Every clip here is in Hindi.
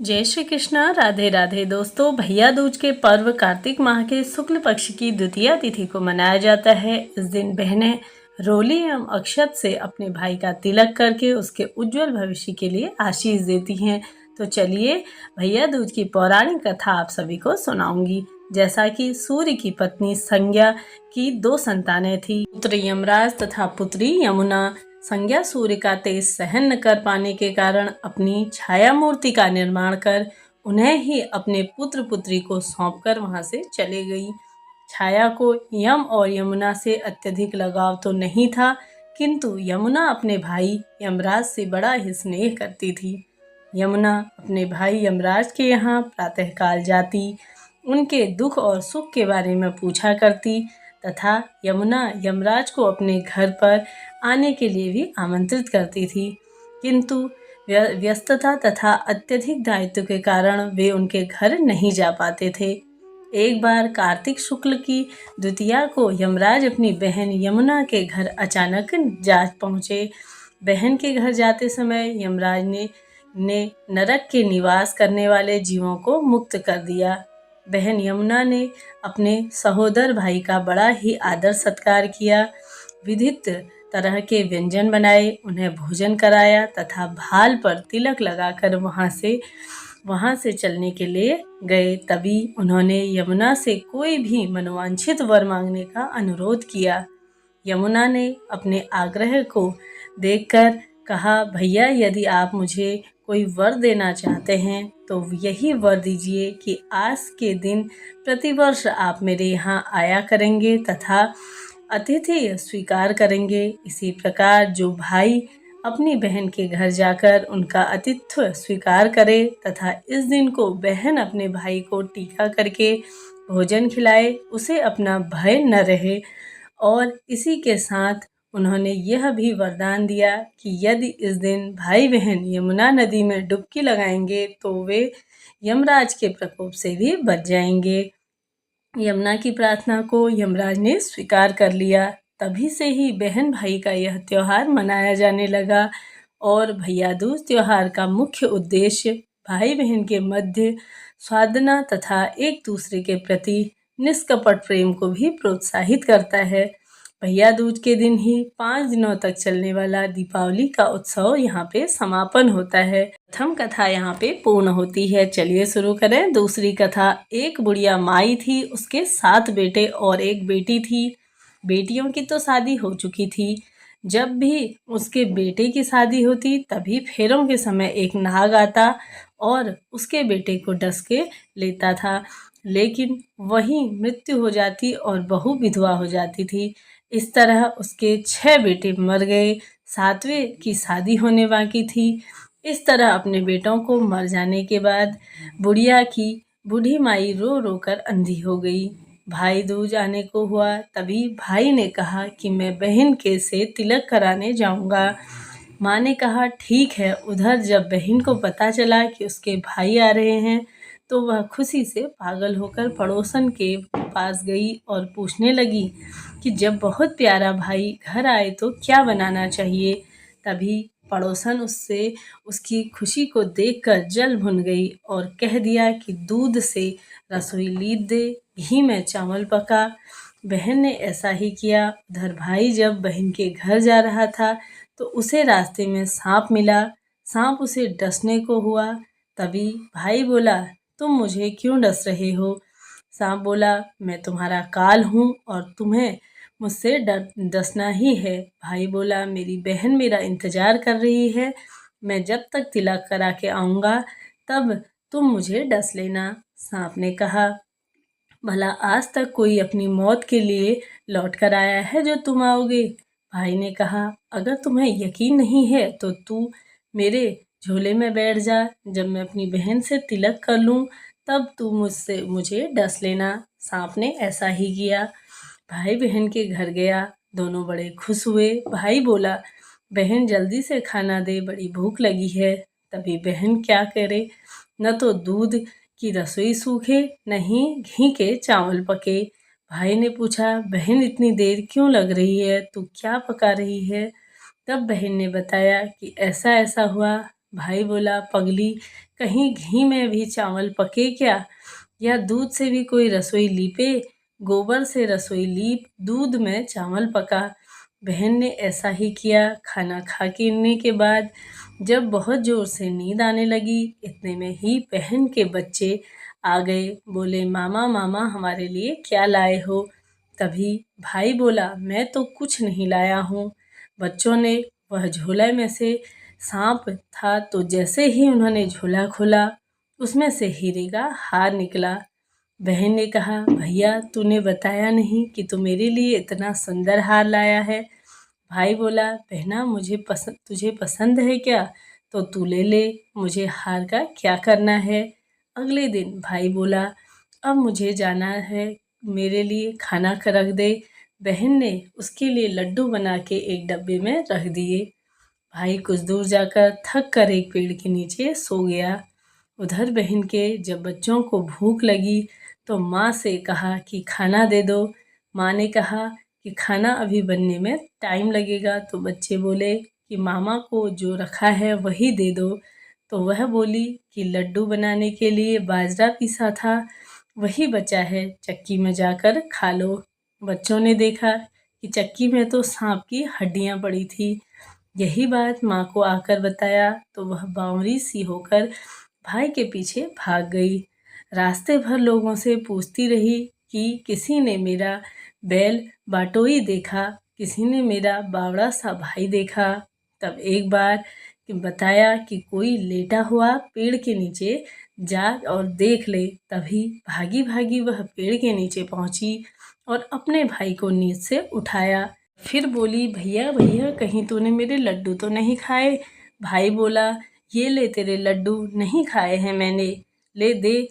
जय श्री कृष्णा। राधे राधे दोस्तों। भैया दूज के पर्व कार्तिक माह के शुक्ल पक्ष की द्वितीया तिथि को मनाया जाता है। इस दिन बहनें रोली एवं अक्षत से अपने भाई का तिलक करके उसके उज्जवल भविष्य के लिए आशीष देती हैं। तो चलिए भैया दूज की पौराणिक कथा आप सभी को सुनाऊंगी। जैसा कि सूर्य की पत्नी संज्ञा की 2 संतानें थी, पुत्र यमराज तथा पुत्री यमुना। संज्ञा सूर्य का तेज सहन न कर पाने के कारण अपनी छाया मूर्ति का निर्माण कर उन्हें ही अपने पुत्र पुत्री को सौंपकर वहां से चले गई। छाया को यम और यमुना से अत्यधिक लगाव तो नहीं था, किंतु यमुना अपने भाई यमराज से बड़ा ही स्नेह करती थी। यमुना अपने भाई यमराज के यहाँ प्रातःकाल जाती, उनके दुख और सुख के बारे में पूछा करती तथा यमुना यमराज को अपने घर पर आने के लिए भी आमंत्रित करती थी, किंतु व्यस्तता तथा अत्यधिक दायित्व के कारण वे उनके घर नहीं जा पाते थे। एक बार कार्तिक शुक्ल की द्वितीया को यमराज अपनी बहन यमुना के घर अचानक जा पहुँचे। बहन के घर जाते समय यमराज ने नरक के निवास करने वाले जीवों को मुक्त कर दिया। बहन यमुना ने अपने सहोदर भाई का बड़ा ही आदर सत्कार किया, विधित तरह के व्यंजन बनाए, उन्हें भोजन कराया तथा भाल पर तिलक लगाकर वहां से चलने के लिए गए। तभी उन्होंने यमुना से कोई भी मनोवांछित वर मांगने का अनुरोध किया। यमुना ने अपने आग्रह को देखकर कहा, भैया यदि आप मुझे कोई वर देना चाहते हैं तो यही वर दीजिए कि आज के दिन प्रतिवर्ष आप मेरे यहाँ आया करेंगे तथा अतिथि स्वीकार करेंगे। इसी प्रकार जो भाई अपनी बहन के घर जाकर उनका आतिथ्य स्वीकार करे तथा इस दिन को बहन अपने भाई को टीका करके भोजन खिलाए, उसे अपना भय न रहे। और इसी के साथ उन्होंने यह भी वरदान दिया कि यदि इस दिन भाई बहन यमुना नदी में डुबकी लगाएंगे तो वे यमराज के प्रकोप से भी बच जाएंगे। यमुना की प्रार्थना को यमराज ने स्वीकार कर लिया। तभी से ही बहन भाई का यह त्योहार मनाया जाने लगा और भैया दूज त्योहार का मुख्य उद्देश्य भाई बहन के मध्य साधना तथा एक दूसरे के प्रति निष्कपट प्रेम को भी प्रोत्साहित करता है। भैया दूज के दिन ही 5 दिनों तक चलने वाला दीपावली का उत्सव यहाँ पे समापन होता है। प्रथम कथा यहाँ पे पूर्ण होती है। चलिए शुरू करें दूसरी कथा। एक बुढ़िया माई थी, उसके 7 बेटे और एक बेटी थी। बेटियों की तो शादी हो चुकी थी। जब भी उसके बेटे की शादी होती तभी फेरों के समय एक नाग आता और उसके बेटे को डस के लेता था, लेकिन वही मृत्यु हो जाती और बहू विधवा हो जाती थी। इस तरह उसके 6 बेटे मर गए, 7वें की शादी होने बाकी थी। इस तरह अपने बेटों को मर जाने के बाद बुढ़िया की बूढ़ी माई रो रो कर अंधी हो गई। भाई दूज आने को हुआ, तभी भाई ने कहा कि मैं बहन के से तिलक कराने जाऊंगा। माँ ने कहा ठीक है। उधर जब बहन को पता चला कि उसके भाई आ रहे हैं तो वह खुशी से पागल होकर पड़ोसन के पास गई और पूछने लगी कि जब बहुत प्यारा भाई घर आए तो क्या बनाना चाहिए। तभी पड़ोसन उससे उसकी खुशी को देखकर जल भुन गई और कह दिया कि दूध से रसोई लीप दे, घी में चावल पका। बहन ने ऐसा ही किया। उधर भाई जब बहन के घर जा रहा था तो उसे रास्ते में सांप मिला। सांप उसे डसने को हुआ। तभी भाई बोला, तुम मुझे क्यों डस रहे हो। सांप बोला, मैं तुम्हारा काल हूँ और तुम्हें मुझसे डसना ही है। भाई बोला, मेरी बहन मेरा इंतजार कर रही है, मैं जब तक तिलक करा के आऊँगा तब तुम मुझे डस लेना। सांप ने कहा, भला आज तक कोई अपनी मौत के लिए लौट कर आया है जो तुम आओगे। भाई ने कहा, अगर तुम्हें यकीन नहीं है तो तू मेरे झोले में बैठ जा, जब मैं अपनी बहन से तिलक कर लूँ तब तू मुझे डस लेना। सांप ने ऐसा ही किया। भाई बहन के घर गया, दोनों बड़े खुश हुए। भाई बोला, बहन जल्दी से खाना दे, बड़ी भूख लगी है। तभी बहन क्या करे, न तो दूध की रसोई सूखे न ही घी के चावल पके। भाई ने पूछा, बहन इतनी देर क्यों लग रही है, तू क्या पका रही है। तब बहन ने बताया कि ऐसा ऐसा हुआ, भाई बोला, पगली, कहीं घी में भी चावल पके क्या, या दूध से भी कोई रसोई लीपे, गोबर से रसोई लीप, दूध में चावल पका। बहन ने ऐसा ही किया। खाना खा के के बाद जब बहुत जोर से नींद आने लगी, इतने में ही बहन के बच्चे आ गए। बोले, मामा मामा हमारे लिए क्या लाए हो। तभी भाई बोला, मैं तो कुछ नहीं लाया हूँ। बच्चों ने वह झोले में से सांप था, तो जैसे ही उन्होंने झोला खोला, उसमें से हीरे का हार निकला। बहन ने कहा, भैया तूने बताया नहीं कि तू मेरे लिए इतना सुंदर हार लाया है। भाई बोला, बहना तुझे पसंद है क्या, तो तू ले ले, मुझे हार का क्या करना है। अगले दिन भाई बोला, अब मुझे जाना है, मेरे लिए खाना रख दे। बहन ने उसके लिए लड्डू बना के एक डब्बे में रख दिए। भाई कुछ दूर जाकर थक कर एक पेड़ के नीचे सो गया। उधर बहन के जब बच्चों को भूख लगी तो माँ से कहा कि खाना दे दो। माँ ने कहा कि खाना अभी बनने में टाइम लगेगा, तो बच्चे बोले कि मामा को जो रखा है वही दे दो। तो वह बोली कि लड्डू बनाने के लिए बाजरा पीसा था, वही बचा है, चक्की में जाकर खा लो। बच्चों ने देखा कि चक्की में तो सांप की हड्डियाँ पड़ी थी। यही बात माँ को आकर बताया तो वह बावरी सी होकर भाई के पीछे भाग गई। रास्ते भर लोगों से पूछती रही कि किसी ने मेरा बैल बाटोई देखा, किसी ने मेरा बावड़ा सा भाई देखा। तब एक बार बताया कि कोई लेटा हुआ पेड़ के नीचे जा और देख ले। तभी भागी भागी वह पेड़ के नीचे पहुंची और अपने भाई को नींद से उठाया। फिर बोली, भैया भैया कहीं तूने मेरे लड्डू तो नहीं खाए। भाई बोला, ये ले तेरे लड्डू, नहीं खाए हैं मैंने, ले दे।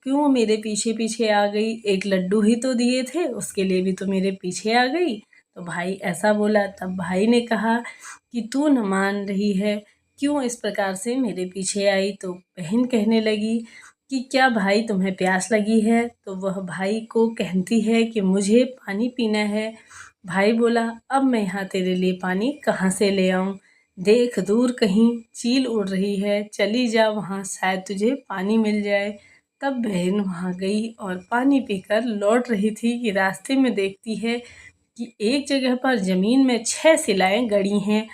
क्यों मेरे पीछे पीछे आ गई, एक लड्डू ही तो दिए थे, उसके लिए भी तो मेरे पीछे आ गई। तो भाई ऐसा बोला। तब भाई ने कहा कि तू न मान रही है, क्यों इस प्रकार से मेरे पीछे आई। तो बहन कहने लगी कि क्या भाई तुम्हें प्यास लगी है। तो वह भाई को कहती है कि मुझे पानी पीना है। भाई बोला, अब मैं यहाँ तेरे लिए पानी कहाँ से ले आऊँ, देख दूर कहीं चील उड़ रही है, चली जा वहाँ, शायद तुझे पानी मिल जाए। तब बहन वहाँ गई और पानी पीकर लौट रही थी कि रास्ते में देखती है कि एक जगह पर ज़मीन में 6 शिलाएँ गड़ी हैं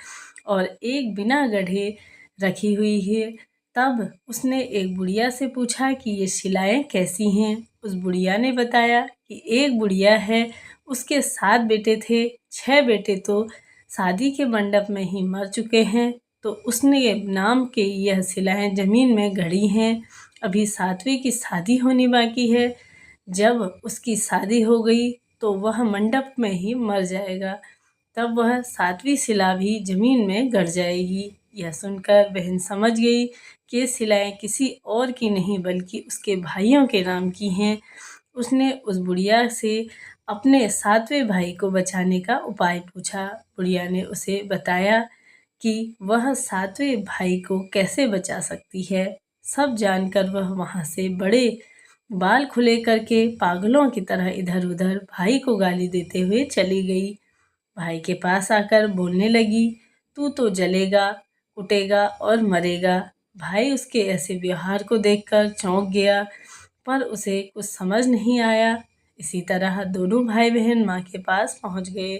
और एक बिना गढ़े रखी हुई है। तब उसने एक बुढ़िया से पूछा कि ये शिलाएँ कैसी हैं। उस बुढ़िया ने बताया कि एक बुढ़िया है, उसके 7 बेटे थे, 6 बेटे तो शादी के मंडप में ही मर चुके हैं, तो उसने नाम के यह शिलाएँ ज़मीन में गड़ी हैं। अभी 7वीं की शादी होनी बाकी है। जब उसकी शादी हो गई तो वह मंडप में ही मर जाएगा, तब वह 7वीं शिला भी ज़मीन में गड़ जाएगी। यह सुनकर बहन समझ गई कि ये शिलाएँ किसी और की नहीं बल्कि उसके भाइयों के नाम की हैं। उसने उस बुढ़िया से अपने 7वें भाई को बचाने का उपाय पूछा। बुढ़िया ने उसे बताया कि वह 7वें भाई को कैसे बचा सकती है। सब जानकर वह वहाँ से बड़े बाल खुले करके पागलों की तरह इधर उधर भाई को गाली देते हुए चली गई। भाई के पास आकर बोलने लगी, तू तो जलेगा, कुटेगा और मरेगा। भाई उसके ऐसे व्यवहार को देखकर चौंक गया, पर उसे कुछ समझ नहीं आया। इसी तरह दोनों भाई बहन माँ के पास पहुँच गए।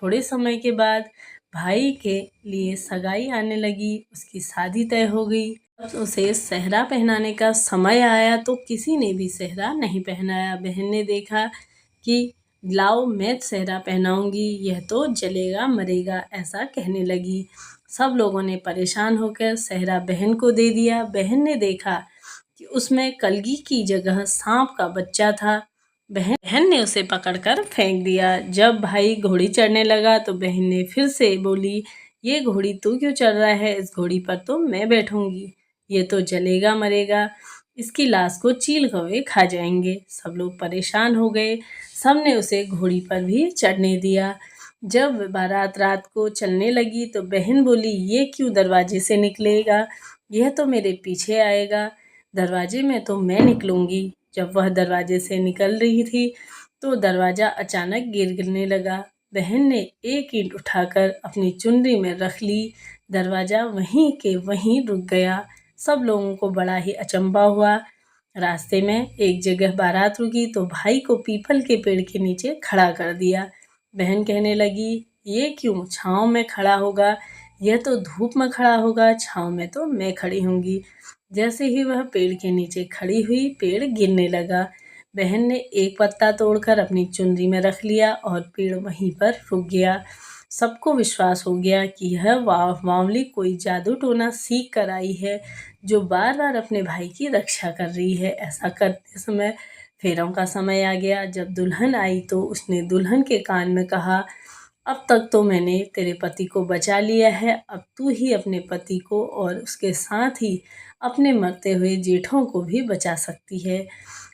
थोड़े समय के बाद भाई के लिए सगाई आने लगी, उसकी शादी तय हो गई। जब उसे सेहरा पहनाने का समय आया तो किसी ने भी सेहरा नहीं पहनाया। बहन ने देखा कि लाओ मैं सेहरा पहनाऊंगी, यह तो जलेगा मरेगा, ऐसा कहने लगी। सब लोगों ने परेशान होकर सेहरा बहन को दे दिया। बहन ने देखा कि उसमें कलगी की जगह सांप का बच्चा था। बहन ने उसे पकड़कर फेंक दिया। जब भाई घोड़ी चढ़ने लगा तो बहन ने फिर से बोली, ये घोड़ी तू क्यों चढ़ रहा है, इस घोड़ी पर तो मैं बैठूंगी, ये तो जलेगा मरेगा, इसकी लाश को चील कौवे खा जाएंगे। सब लोग परेशान हो गए, सब ने उसे घोड़ी पर भी चढ़ने दिया। जब बारात रात को चलने लगी तो बहन बोली, ये क्यों दरवाजे से निकलेगा, यह तो मेरे पीछे आएगा, दरवाजे में तो मैं निकलूंगी। जब वह दरवाजे से निकल रही थी तो दरवाज़ा अचानक गिरने लगा। बहन ने एक ईंट उठाकर अपनी चुनरी में रख ली। दरवाज़ा वहीं के वहीं रुक गया। सब लोगों को बड़ा ही अचंभा हुआ। रास्ते में एक जगह बारात रुकी तो भाई को पीपल के पेड़ के नीचे खड़ा कर दिया। बहन कहने लगी, ये क्यों छाँव में खड़ा होगा? यह तो धूप में खड़ा होगा, छाँव में तो मैं खड़ी होंगी। जैसे ही वह पेड़ के नीचे खड़ी हुई, पेड़ गिरने लगा। बहन ने एक पत्ता तोड़कर अपनी चुनरी में रख लिया और पेड़ वहीं पर रुक गया। सबको विश्वास हो गया कि यह बावली कोई जादू टोना सीख कर आई है, जो बार बार अपने भाई की रक्षा कर रही है। ऐसा करते समय फेरों का समय आ गया। जब दुल्हन आई तो उसने दुल्हन के कान में कहा, अब तक तो मैंने तेरे पति को बचा लिया है, अब तू ही अपने पति को और उसके साथ ही अपने मरते हुए जेठों को भी बचा सकती है।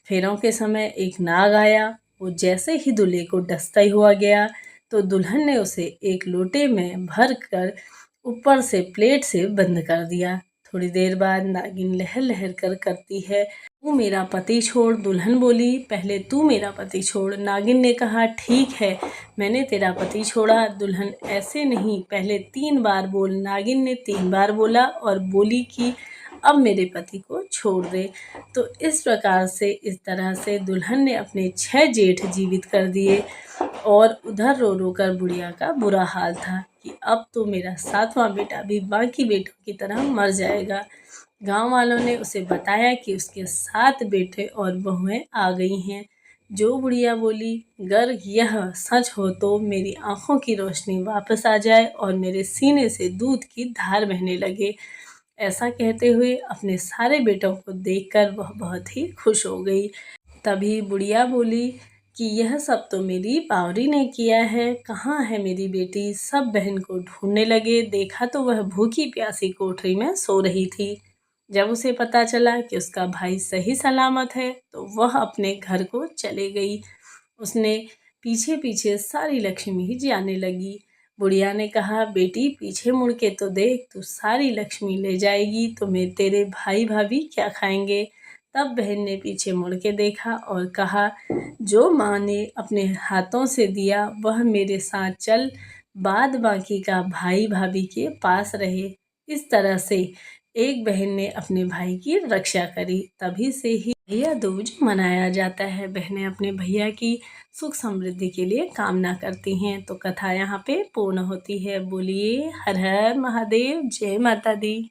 फेरों के समय एक नाग आया। वो जैसे ही दूल्हे को डसता हुआ गया तो दुल्हन ने उसे एक लोटे में भर कर ऊपर से प्लेट से बंद कर दिया। थोड़ी देर बाद नागिन लहर लहर कर करती है, तू मेरा पति छोड़। दुल्हन बोली, पहले तू मेरा पति छोड़। नागिन ने कहा, ठीक है, मैंने तेरा पति छोड़ा। दुल्हन, ऐसे नहीं, पहले 3 बार बोल। नागिन ने 3 बार बोला और बोली कि अब मेरे पति को छोड़ दे। तो इस प्रकार से, इस तरह से दुल्हन ने अपने 6 जेठ जीवित कर दिए और उधर रो रो कर बुढ़िया का बुरा हाल था कि अब तो मेरा 7वां बेटा भी बाकी बेटों की तरह मर जाएगा। गांव वालों ने उसे बताया कि उसके 7 बेटे और बहुएं आ गई हैं। जो बुढ़िया बोली, अगर यह सच हो तो मेरी आंखों की रोशनी वापस आ जाए और मेरे सीने से दूध की धार बहने लगे। ऐसा कहते हुए अपने सारे बेटों को देखकर वह बहुत ही खुश हो गई। तभी बुढ़िया बोली कि यह सब तो मेरी बावरी ने किया है, कहाँ है मेरी बेटी? सब बहन को ढूंढने लगे। देखा तो वह भूखी प्यासी कोठरी में सो रही थी। जब उसे पता चला कि उसका भाई सही सलामत है तो वह अपने घर को चले गई। उसने पीछे पीछे सारी लक्ष्मी जाने लगी। बुढ़िया ने कहा, बेटी पीछे मुड़ के तो देख, तू सारी लक्ष्मी ले जाएगी तो मैं तेरे भाई भाभी क्या खाएंगे? तब बहन ने पीछे मुड़ के देखा और कहा, जो माँ ने अपने हाथों से दिया वह मेरे साथ चल, बाद बाकी का भाई भाभी के पास रहे। इस तरह से एक बहन ने अपने भाई की रक्षा करी। तभी से ही भैया दूज मनाया जाता है। बहनें अपने भैया की सुख समृद्धि के लिए कामना करती हैं। तो कथा यहाँ पे पूर्ण होती है। बोलिए हर हर महादेव, जय माता दी।